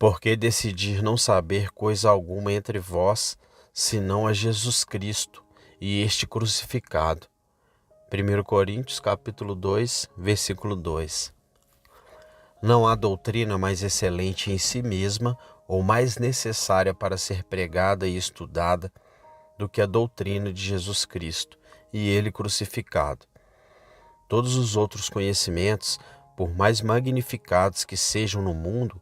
Por que decidir não saber coisa alguma entre vós, senão a Jesus Cristo e este crucificado? 1 Coríntios capítulo 2, versículo 2. Não há doutrina mais excelente em si mesma ou mais necessária para ser pregada e estudada do que a doutrina de Jesus Cristo e ele crucificado. Todos os outros conhecimentos, por mais magnificados que sejam no mundo,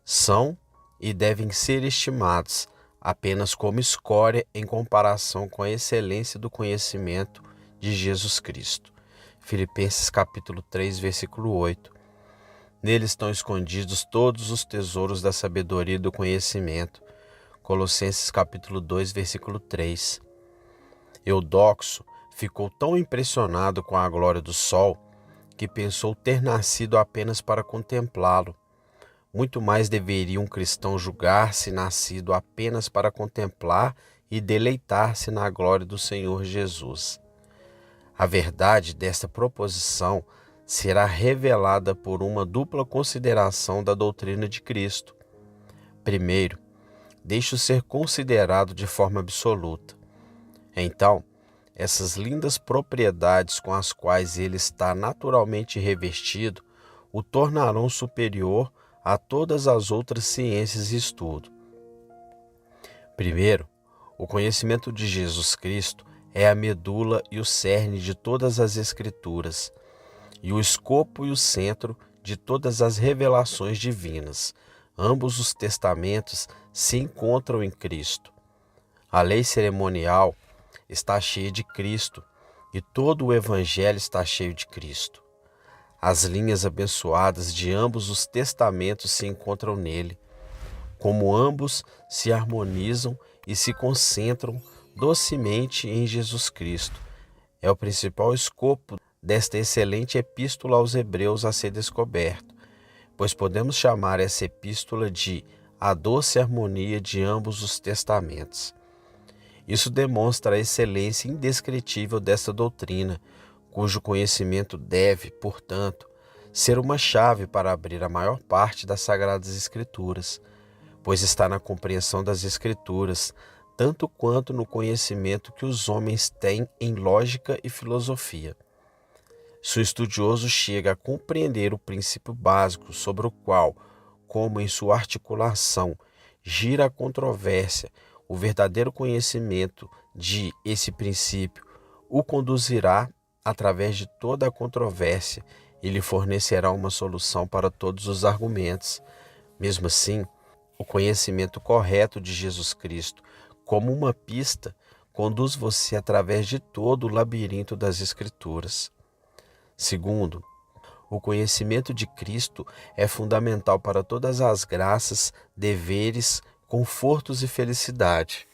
são e devem ser estimados apenas como escória em comparação com a excelência do conhecimento de Jesus Cristo. Filipenses capítulo 3, versículo 8. Nele estão escondidos todos os tesouros da sabedoria e do conhecimento. Colossenses capítulo 2, versículo 3. Eudoxo ficou tão impressionado com a glória do sol que pensou ter nascido apenas para contemplá-lo. Muito mais deveria um cristão julgar-se nascido apenas para contemplar e deleitar-se na glória do Senhor Jesus. A verdade desta proposição será revelada por uma dupla consideração da doutrina de Cristo. Primeiro, deixe-o ser considerado de forma absoluta. Então, essas lindas propriedades com as quais ele está naturalmente revestido o tornarão superior a todas as outras ciências e estudo. Primeiro, o conhecimento de Jesus Cristo é a medula e o cerne de todas as Escrituras, e o escopo e o centro de todas as revelações divinas. Ambos os testamentos se encontram em Cristo. A lei cerimonial está cheia de Cristo, e todo o Evangelho está cheio de Cristo. As linhas abençoadas de ambos os testamentos se encontram nele, como ambos se harmonizam e se concentram docemente em Jesus Cristo. É o principal escopo desta excelente epístola aos Hebreus a ser descoberto, pois podemos chamar essa epístola de a doce harmonia de ambos os testamentos. Isso demonstra a excelência indescritível desta doutrina, cujo conhecimento deve, portanto, ser uma chave para abrir a maior parte das Sagradas Escrituras, pois está na compreensão das Escrituras, tanto quanto no conhecimento que os homens têm em lógica e filosofia. Se o estudioso chega a compreender o princípio básico sobre o qual, como em sua articulação, gira a controvérsia, o verdadeiro conhecimento de esse princípio o conduzirá através de toda a controvérsia e lhe fornecerá uma solução para todos os argumentos. Mesmo assim, o conhecimento correto de Jesus Cristo, como uma pista, conduz você através de todo o labirinto das Escrituras. Segundo, o conhecimento de Cristo é fundamental para todas as graças, deveres, confortos e felicidade.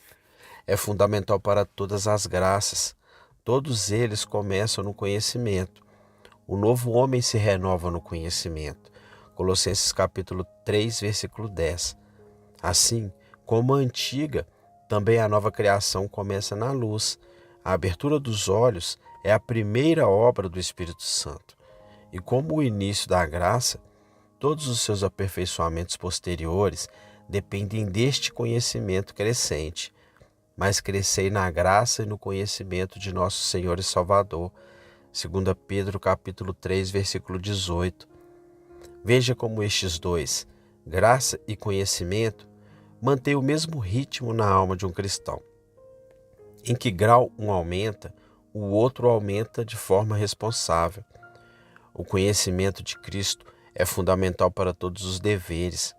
É fundamental para todas as graças. Todos eles começam no conhecimento. O novo homem se renova no conhecimento. Colossenses capítulo 3, versículo 10. Assim, como a antiga, também a nova criação começa na luz. A abertura dos olhos é a primeira obra do Espírito Santo. E como o início da graça, todos os seus aperfeiçoamentos posteriores dependem deste conhecimento crescente. Mas crescei na graça e no conhecimento de nosso Senhor e Salvador. 2 Pedro capítulo 3, versículo 18. Veja como estes dois, graça e conhecimento, mantêm o mesmo ritmo na alma de um cristão. Em que grau um aumenta, o outro aumenta de forma responsável. O conhecimento de Cristo é fundamental para todos os deveres.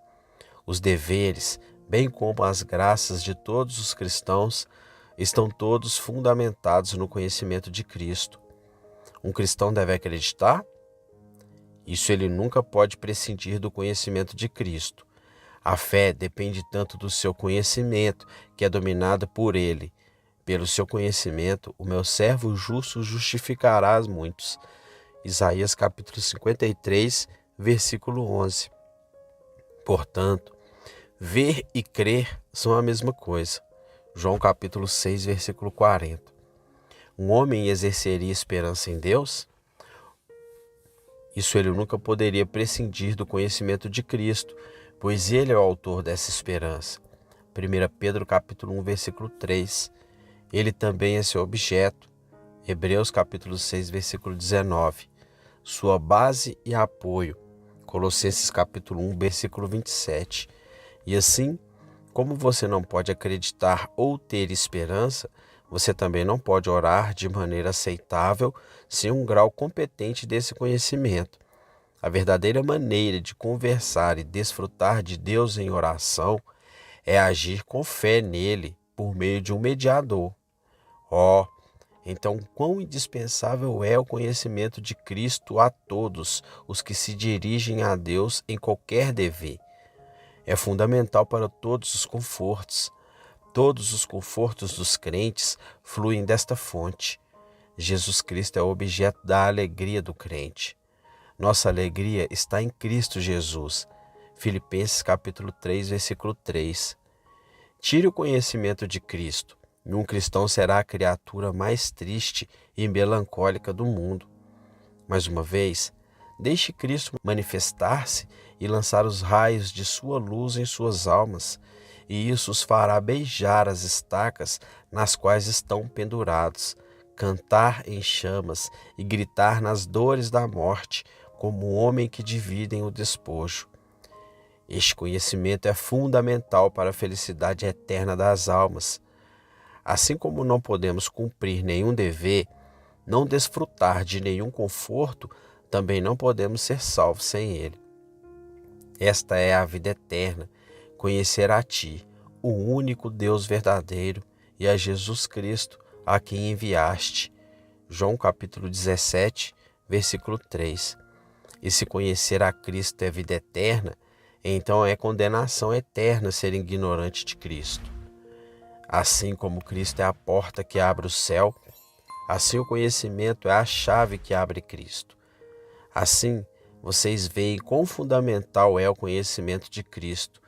Os deveres, bem como as graças de todos os cristãos, estão todos fundamentados no conhecimento de Cristo. Um cristão deve acreditar? Isso ele nunca pode prescindir do conhecimento de Cristo. A fé depende tanto do seu conhecimento, que é dominada por ele. Pelo seu conhecimento, o meu servo justo justificará a muitos. Isaías capítulo 53, versículo 11. Portanto, ver e crer são a mesma coisa. João capítulo 6, versículo 40. Um homem exerceria esperança em Deus? Isso ele nunca poderia prescindir do conhecimento de Cristo, pois ele é o autor dessa esperança. 1 Pedro capítulo 1, versículo 3. Ele também é seu objeto. Hebreus capítulo 6, versículo 19. Sua base e apoio. Colossenses capítulo 1, versículo 27. E assim, como você não pode acreditar ou ter esperança, você também não pode orar de maneira aceitável sem um grau competente desse conhecimento. A verdadeira maneira de conversar e desfrutar de Deus em oração é agir com fé nele por meio de um mediador. Ó, então quão indispensável é o conhecimento de Cristo a todos os que se dirigem a Deus em qualquer dever. É fundamental para todos os confortos. Todos os confortos dos crentes fluem desta fonte. Jesus Cristo é o objeto da alegria do crente. Nossa alegria está em Cristo Jesus. Filipenses capítulo 3, versículo 3. Tire o conhecimento de Cristo, e um cristão será a criatura mais triste e melancólica do mundo. Mais uma vez, deixe Cristo manifestar-se e lançar os raios de sua luz em suas almas, e isso os fará beijar as estacas nas quais estão pendurados, cantar em chamas e gritar nas dores da morte, como o homem que dividem o despojo. Este conhecimento é fundamental para a felicidade eterna das almas. Assim como não podemos cumprir nenhum dever, não desfrutar de nenhum conforto, também não podemos ser salvos sem ele. Esta é a vida eterna, conhecer a Ti, o único Deus verdadeiro, e a Jesus Cristo, a quem enviaste. João capítulo 17, versículo 3. E se conhecer a Cristo é vida eterna, então é condenação eterna ser ignorante de Cristo. Assim como Cristo é a porta que abre o céu, assim o conhecimento é a chave que abre Cristo. Assim, vocês veem quão fundamental é o conhecimento de Cristo.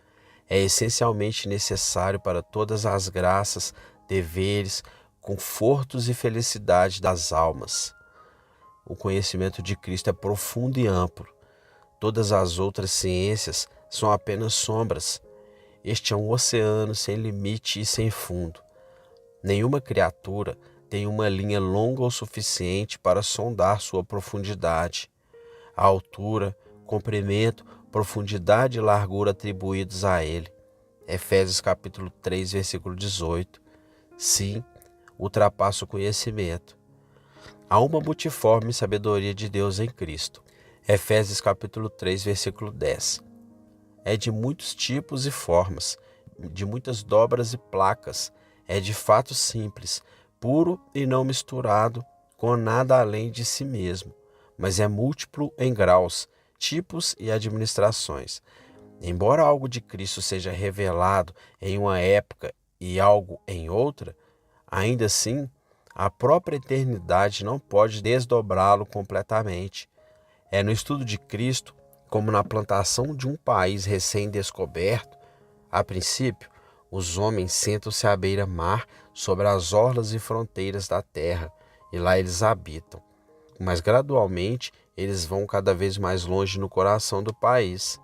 É essencialmente necessário para todas as graças, deveres, confortos e felicidade das almas. O conhecimento de Cristo é profundo e amplo. Todas as outras ciências são apenas sombras. Este é um oceano sem limite e sem fundo. Nenhuma criatura tem uma linha longa o suficiente para sondar sua profundidade. A altura, comprimento, profundidade e largura atribuídos a ele. Efésios capítulo 3, versículo 18. Sim, ultrapassa o conhecimento. Há uma multiforme sabedoria de Deus em Cristo. Efésios capítulo 3, versículo 10. É de muitos tipos e formas, de muitas dobras e placas. É de fato simples, puro e não misturado com nada além de si mesmo, mas é múltiplo em graus, tipos e administrações. Embora algo de Cristo seja revelado em uma época e algo em outra, ainda assim, a própria eternidade não pode desdobrá-lo completamente. É no estudo de Cristo, como na plantação de um país recém-descoberto. A princípio, os homens sentam-se à beira-mar sobre as orlas e fronteiras da terra, e lá eles habitam. Mas gradualmente eles vão cada vez mais longe no coração do país.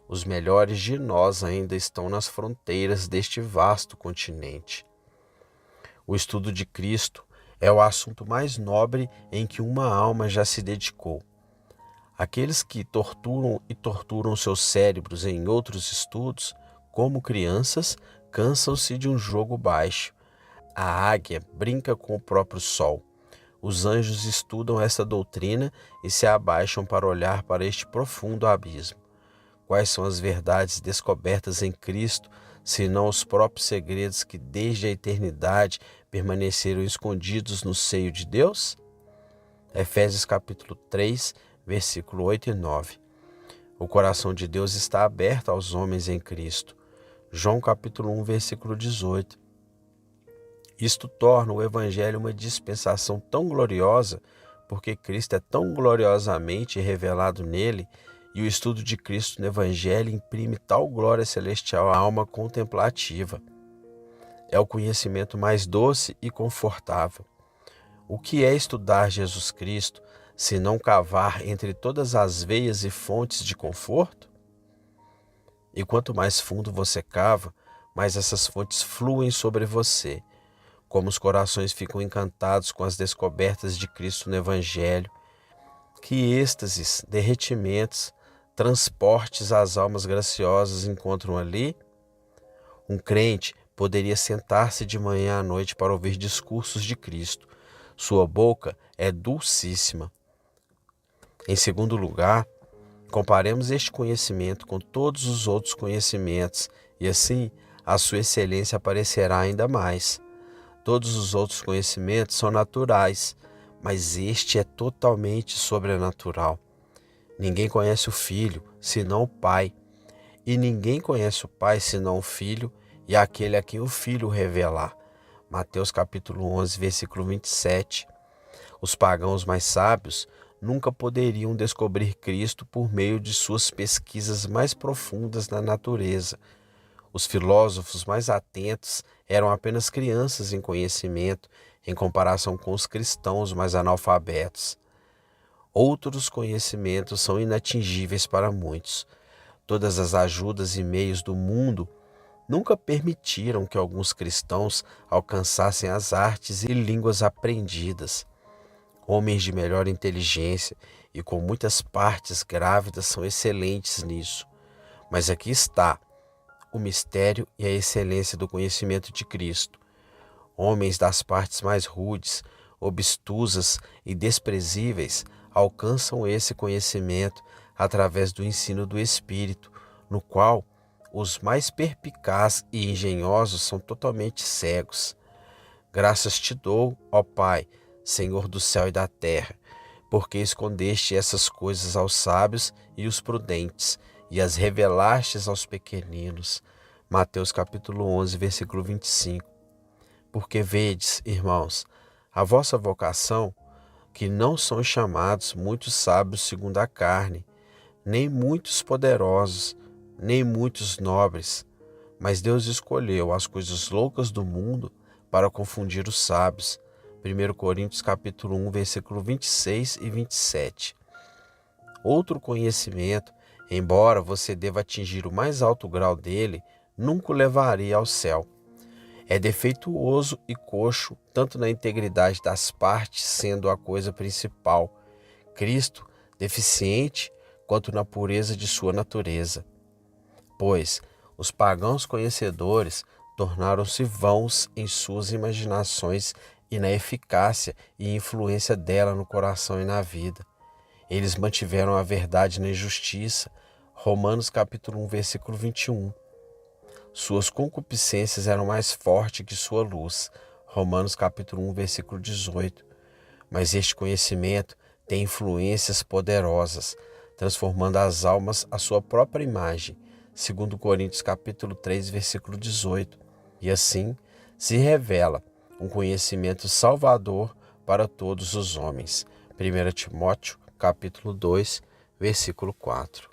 Os melhores de nós ainda estão nas fronteiras deste vasto continente. O estudo de Cristo é o assunto mais nobre em que uma alma já se dedicou. Aqueles que torturam seus cérebros em outros estudos, como crianças, cansam-se de um jogo baixo. A águia brinca com o próprio sol. Os anjos estudam esta doutrina e se abaixam para olhar para este profundo abismo. Quais são as verdades descobertas em Cristo, senão os próprios segredos que desde a eternidade permaneceram escondidos no seio de Deus? Efésios capítulo 3, versículo 8 e 9. O coração de Deus está aberto aos homens em Cristo. João capítulo 1, versículo 18. Isto torna o Evangelho uma dispensação tão gloriosa, porque Cristo é tão gloriosamente revelado nele, e o estudo de Cristo no Evangelho imprime tal glória celestial à alma contemplativa. É o conhecimento mais doce e confortável. O que é estudar Jesus Cristo, se não cavar entre todas as veias e fontes de conforto? E quanto mais fundo você cava, mais essas fontes fluem sobre você. Como os corações ficam encantados com as descobertas de Cristo no Evangelho, que êxtases, derretimentos, transportes às almas graciosas encontram ali. Um crente poderia sentar-se de manhã à noite para ouvir discursos de Cristo. Sua boca é dulcíssima. Em segundo lugar, comparemos este conhecimento com todos os outros conhecimentos e assim a sua excelência aparecerá ainda mais. Todos os outros conhecimentos são naturais, mas este é totalmente sobrenatural. Ninguém conhece o Filho, senão o Pai. E ninguém conhece o Pai, senão o Filho, e aquele a quem o Filho revelar. Mateus capítulo 11, versículo 27. Os pagãos mais sábios nunca poderiam descobrir Cristo por meio de suas pesquisas mais profundas na natureza. Os filósofos mais atentos eram apenas crianças em conhecimento, em comparação com os cristãos mais analfabetos. Outros conhecimentos são inatingíveis para muitos. Todas as ajudas e meios do mundo nunca permitiram que alguns cristãos alcançassem as artes e línguas aprendidas. Homens de melhor inteligência e com muitas partes grávidas são excelentes nisso. Mas aqui está o mistério e a excelência do conhecimento de Cristo. Homens das partes mais rudes, obtusas e desprezíveis alcançam esse conhecimento através do ensino do Espírito, no qual os mais perspicazes e engenhosos são totalmente cegos. Graças te dou, ó Pai, Senhor do céu e da terra, porque escondeste essas coisas aos sábios e os prudentes, e as revelastes aos pequeninos. Mateus capítulo 11, versículo 25. Porque vedes, irmãos, a vossa vocação, que não são chamados muitos sábios segundo a carne, nem muitos poderosos, nem muitos nobres, mas Deus escolheu as coisas loucas do mundo para confundir os sábios. 1 Coríntios capítulo 1, versículo 26 e 27. Outro conhecimento, embora você deva atingir o mais alto grau dele, nunca o levaria ao céu. É defeituoso e coxo, tanto na integridade das partes, sendo a coisa principal. Cristo, deficiente, quanto na pureza de sua natureza. Pois os pagãos conhecedores tornaram-se vãos em suas imaginações e na eficácia e influência dela no coração e na vida. Eles mantiveram a verdade na injustiça. Romanos capítulo 1, versículo 21. Suas concupiscências eram mais fortes que sua luz. Romanos capítulo 1, versículo 18. Mas este conhecimento tem influências poderosas, transformando as almas à sua própria imagem. 2 Coríntios capítulo 3, versículo 18. E assim se revela um conhecimento salvador para todos os homens. 1 Timóteo capítulo 2, versículo 4.